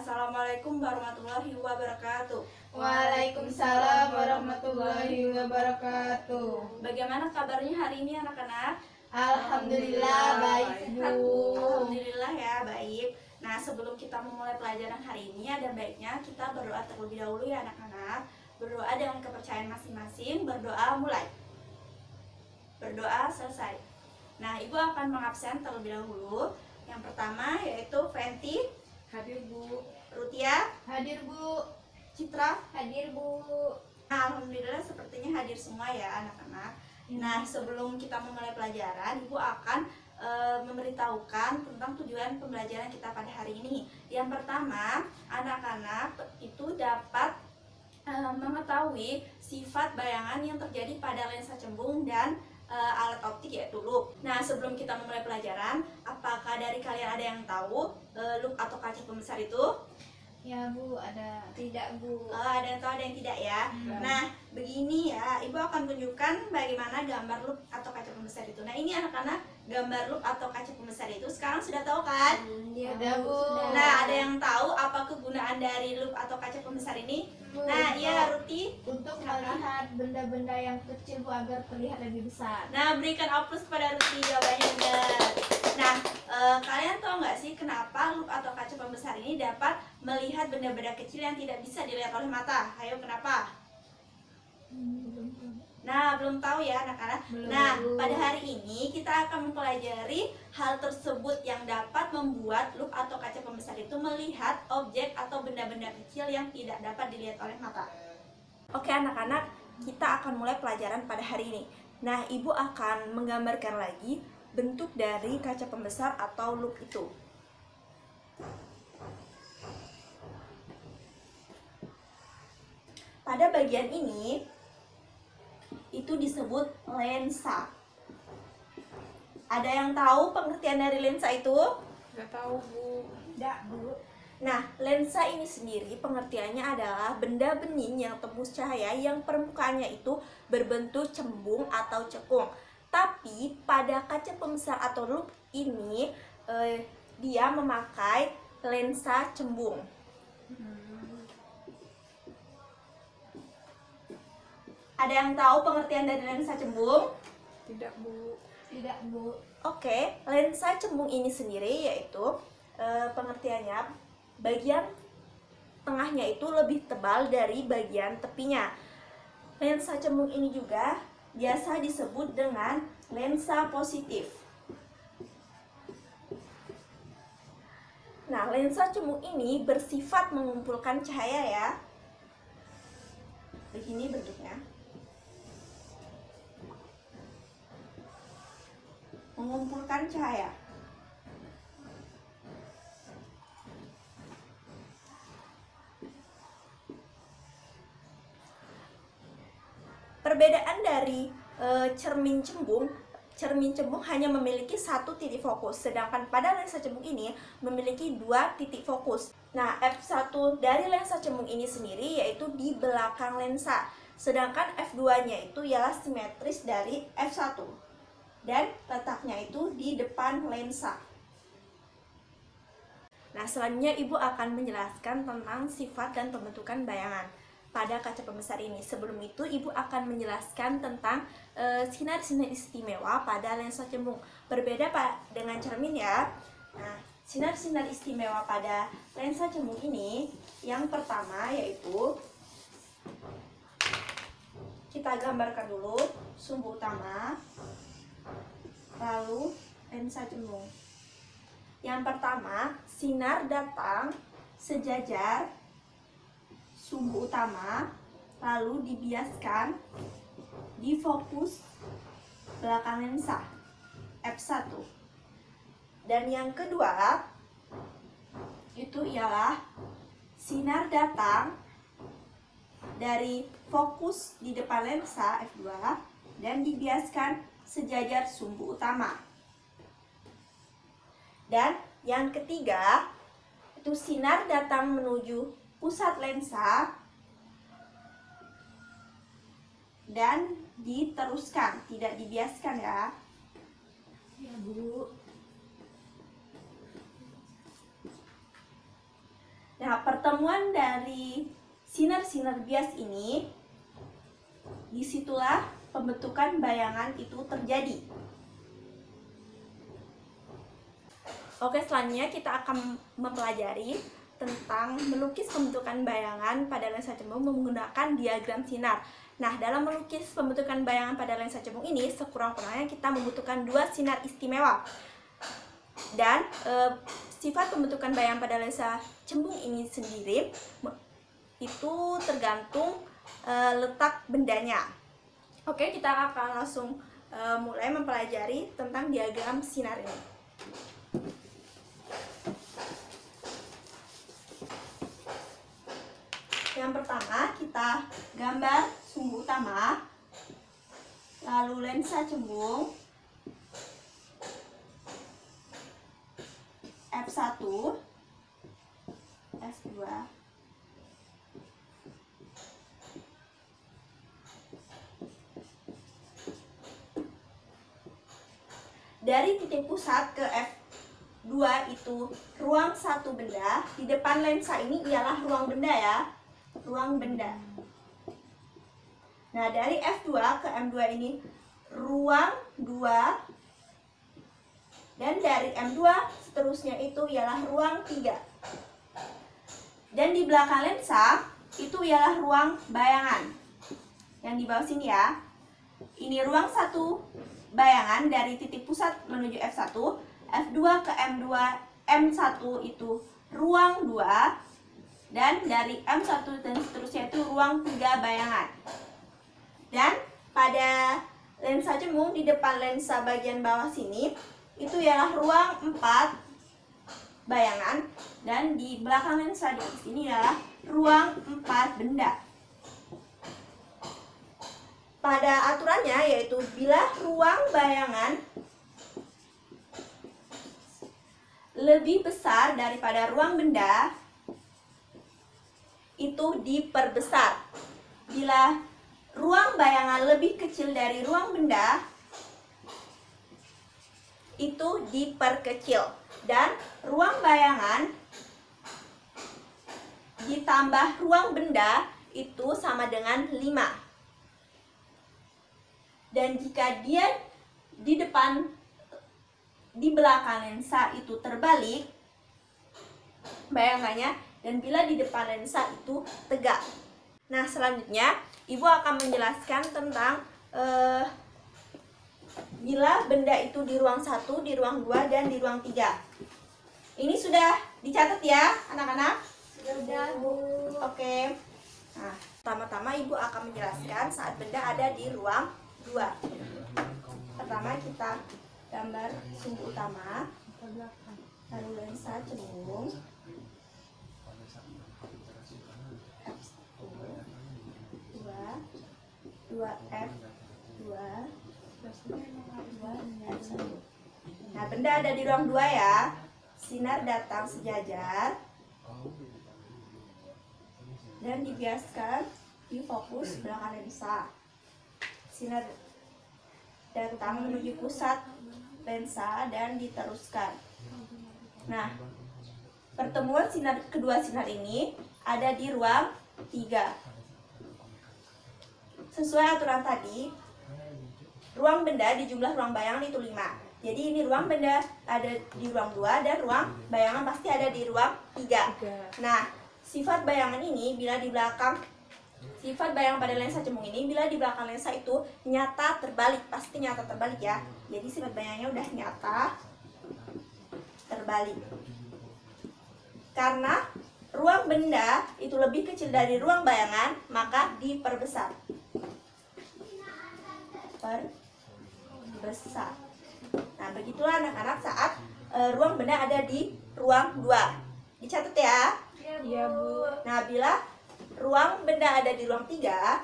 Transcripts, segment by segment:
Assalamualaikum warahmatullahi wabarakatuh. Waalaikumsalam warahmatullahi wabarakatuh. Bagaimana kabarnya hari ini anak-anak? Alhamdulillah baik, Bu. Alhamdulillah ya, baik. Nah, sebelum kita memulai pelajaran hari ini, ada baiknya kita berdoa terlebih dahulu ya anak-anak. Berdoa dengan kepercayaan masing-masing. Berdoa mulai. Berdoa selesai. Nah, Ibu akan mengabsen terlebih dahulu. Yang pertama yaitu Fenty. Hadir, Bu. Rutia. Hadir, Bu. Citra. Hadir, Bu. Nah, alhamdulillah sepertinya hadir semua ya anak-anak. Nah, sebelum kita memulai pelajaran, Ibu akan memberitahukan tentang tujuan pembelajaran kita pada hari ini. Yang pertama, anak-anak itu dapat mengetahui sifat bayangan yang terjadi pada lensa cembung dan alat optik yaitu loop. Nah, sebelum kita memulai pelajaran, apakah dari kalian ada yang tahu loop atau kaca pembesar itu? Ya, Bu, ada. Tidak, Bu. Ada yang tahu, ada yang tidak ya. Nah, begini ya, Ibu akan tunjukkan bagaimana gambar loop atau kaca pembesar itu. Nah, ini anak-anak, gambar loop atau kaca pembesar itu sekarang sudah tahu kan? Ya, Bu. Nah, ada yang tahu apa kegunaan dari loop atau kaca pembesar ini? Bu, Nah, iya Ruti. untuk melihat benda-benda yang kecil, Bu, agar terlihat lebih besar. Nah, berikan aplaus kepada Ruti, jawabannya benar. Nah, kalian tahu nggak sih kenapa loop atau kaca pembesar ini dapat melihat benda-benda kecil yang tidak bisa dilihat oleh mata? Ayo, kenapa? Nah, belum tahu ya anak-anak. Nah, pada hari ini kita akan mempelajari hal tersebut yang dapat membuat loop atau kaca pembesar itu melihat objek atau benda-benda kecil yang tidak dapat dilihat oleh mata. Oke anak-anak, kita akan mulai pelajaran pada hari ini. Nah, Ibu akan menggambarkan lagi bentuk dari kaca pembesar atau loop itu. Pada bagian ini itu disebut lensa. Ada yang tahu pengertian dari lensa itu? Nggak tahu, Bu. Tidak, Bu. Nah, lensa ini sendiri pengertiannya adalah benda bening yang tembus cahaya yang permukaannya itu berbentuk cembung atau cekung. Tapi pada kaca pembesar atau loop ini dia memakai lensa cembung. Ada yang tahu pengertian dari lensa cembung? Tidak, Bu. Tidak, Bu. Oke, lensa cembung ini sendiri yaitu pengertiannya bagian tengahnya itu lebih tebal dari bagian tepinya. Lensa cembung ini juga biasa disebut dengan lensa positif. Nah, lensa cembung ini bersifat mengumpulkan cahaya ya. Begini bentuknya. Mengumpulkan cahaya. Perbedaan dari cermin cembung hanya memiliki satu titik fokus, sedangkan pada lensa cembung ini memiliki dua titik fokus. Nah, f1 dari lensa cembung ini sendiri yaitu di belakang lensa, sedangkan f2-nya itu ialah simetris dari f1 dan letaknya itu di depan lensa. Nah, selanjutnya Ibu akan menjelaskan tentang sifat dan pembentukan bayangan pada kaca pembesar ini. Sebelum itu, Ibu akan menjelaskan tentang sinar-sinar istimewa pada lensa cembung. Berbeda dengan cermin ya. Nah, sinar-sinar istimewa pada lensa cembung ini, yang pertama yaitu kita gambarkan dulu sumbu utama, lalu lensa cembung. Yang pertama, sinar datang sejajar sumbu utama, lalu dibiaskan di fokus belakang lensa f1. Dan yang kedua itu ialah sinar datang dari fokus di depan lensa f2 dan dibiaskan sejajar sumbu utama. Dan yang ketiga itu sinar datang menuju pusat lensa dan diteruskan, tidak dibiaskan ya. Ya, Bu. Nah, Nah, pertemuan dari sinar-sinar bias ini, disitulah pembentukan bayangan itu terjadi. Oke, selanjutnya kita akan mempelajari tentang melukis pembentukan bayangan pada lensa cembung menggunakan diagram sinar. Nah, dalam melukis pembentukan bayangan pada lensa cembung ini, sekurang-kurangnya kita membutuhkan 2 sinar istimewa. Dan sifat pembentukan bayangan pada lensa cembung ini sendiri itu tergantung letak bendanya. Oke, kita akan langsung mulai mempelajari tentang diagram sinar ini. Yang pertama, kita gambar sumbu utama, lalu lensa cembung, f1, f2, dari titik pusat ke F2 itu ruang satu benda. Di depan lensa ini ialah ruang benda ya, ruang benda. Nah, dari F2 ke M2 ini ruang 2, dan dari M2 seterusnya itu ialah ruang 3. Dan di belakang lensa itu ialah ruang bayangan yang di bawah sini ya. Ini ruang 1 bayangan dari titik pusat menuju F1, F2 ke M2, M1 itu ruang 2, dan dari M1 dan seterusnya itu ruang 3 bayangan. Dan pada lensa cembung di depan lensa bagian bawah sini itu ialah ruang 4 bayangan, dan di belakang lensa di sini ialah ruang 4 benda. Pada aturannya yaitu bila ruang bayangan lebih besar daripada ruang benda, itu diperbesar. Bila ruang bayangan lebih kecil dari ruang benda, itu diperkecil. Dan ruang bayangan ditambah ruang benda itu sama dengan 5. Dan jika dia di belakang lensa itu terbalik bayangannya, dan bila di depan lensa itu tegak. Nah, selanjutnya Ibu akan menjelaskan tentang bila benda itu di ruang 1, di ruang 2, dan di ruang 3. Ini sudah dicatat ya, anak-anak? Sudah, Bu. Oke. Nah, pertama-tama Ibu akan menjelaskan saat benda ada di ruang 2. Pertama kita gambar sumbu utama, lalu lensa cembung, F1, 2F2, 2F1. Nah, benda ada di ruang 2 ya. Sinar datang sejajar dan dibiaskan di fokus belakang lensa. Sinar datang menuju pusat lensa dan diteruskan. Nah, pertemuan kedua sinar ini ada di ruang 3. Sesuai aturan tadi, ruang benda di jumlah ruang bayangan itu 5. Jadi ini ruang benda ada di ruang 2 dan ruang bayangan pasti ada di ruang 3. Nah, sifat bayangan ini bila di belakang sifat bayangan pada lensa cembung ini bila di belakang lensa itu nyata terbalik, pasti nyata terbalik ya. Jadi sifat bayangannya udah nyata terbalik. Karena ruang benda itu lebih kecil dari ruang bayangan, maka diperbesar. Perbesar. Nah, begitulah anak-anak saat ruang benda ada di ruang 2. Dicatat ya. Iya, Bu. Nah, bila ruang benda ada di ruang 3,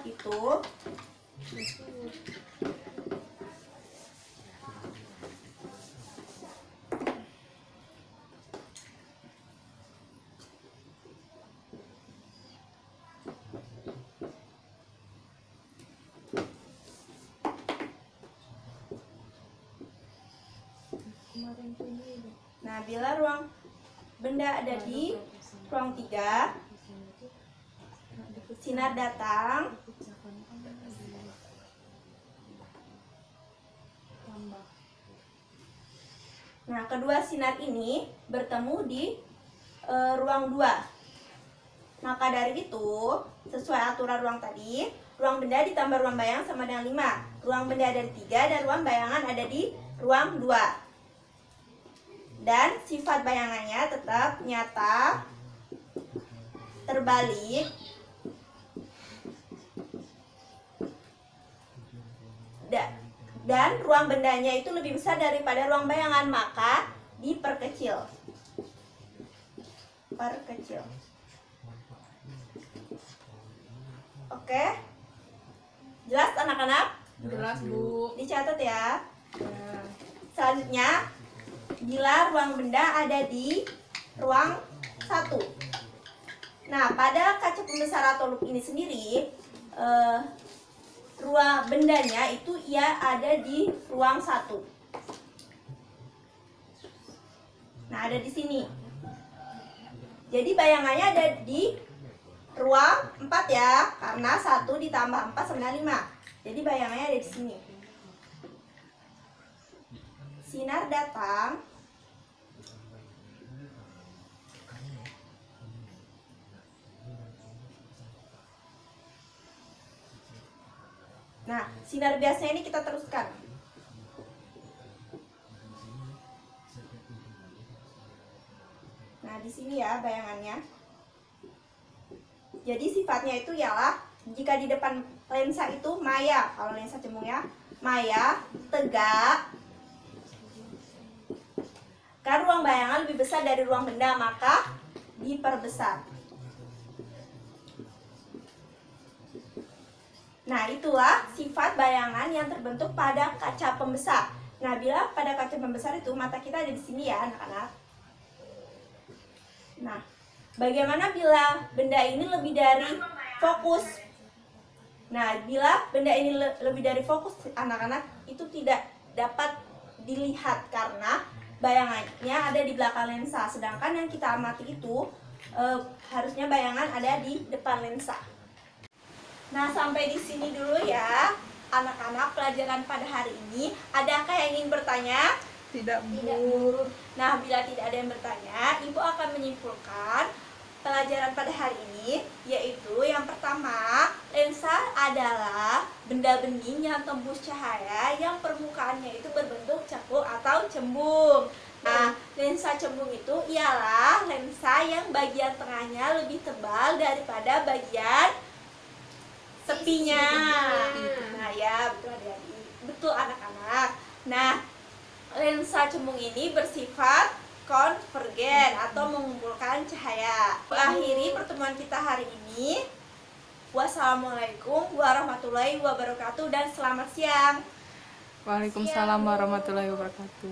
itu nah, bila ruang benda ada di ruang 3, sinar datang, nah kedua sinar ini bertemu di ruang 2. Maka dari itu, sesuai aturan ruang tadi, ruang benda ditambah ruang bayang sama dengan 5. Ruang benda ada di 3 dan ruang bayangan ada di ruang 2. Dan sifat bayangannya tetap nyata, terbalik, dan ruang bendanya itu lebih besar daripada ruang bayangan, maka diperkecil. Perkecil. Oke? Jelas anak-anak? Jelas, Bu. Dicatat ya. Ya. Selanjutnya, bila ruang benda ada di ruang 1. Nah, pada kaca pembesar atau lup ini sendiri, ruang bendanya itu ia ada di ruang 1. Nah, ada di sini. Jadi bayangannya ada di ruang 4 ya, karena 1 ditambah 4 sama dengan 5. Jadi bayangannya ada di sini. Sinar datang, nah, sinar biasanya ini kita teruskan. Nah, di sini ya bayangannya. Jadi sifatnya itu ialah jika di depan lensa itu maya, kalau lensa cembung ya, maya, tegak. Karena ruang bayangan lebih besar dari ruang benda, maka diperbesar. Nah, itulah sifat bayangan yang terbentuk pada kaca pembesar. Nah, bila pada kaca pembesar itu mata kita ada di sini ya, anak-anak. Nah, bagaimana bila benda ini lebih dari fokus? Nah, bila benda ini lebih dari fokus, anak-anak, itu tidak dapat dilihat karena bayangannya ada di belakang lensa. Sedangkan yang kita amati itu harusnya bayangan ada di depan lensa. Nah, sampai di sini dulu ya, anak-anak, pelajaran pada hari ini. Adakah yang ingin bertanya? Tidak, Bu. Tidak, Bu. Nah, bila tidak ada yang bertanya, Ibu akan menyimpulkan pelajaran pada hari ini, yaitu yang pertama, lensa adalah benda bening yang tembus cahaya yang permukaannya itu berbentuk cekung atau cembung. Nah, lensa cembung itu ialah lensa yang bagian tengahnya lebih tebal daripada bagian tepinya. Nah ya, betul adik-adik, betul anak-anak. Nah, lensa cembung ini bersifat konvergen atau mengumpulkan cahaya. Akhiri pertemuan kita hari ini. Wassalamualaikum warahmatullahi wabarakatuh dan selamat siang. Waalaikumsalam warahmatullahi wabarakatuh.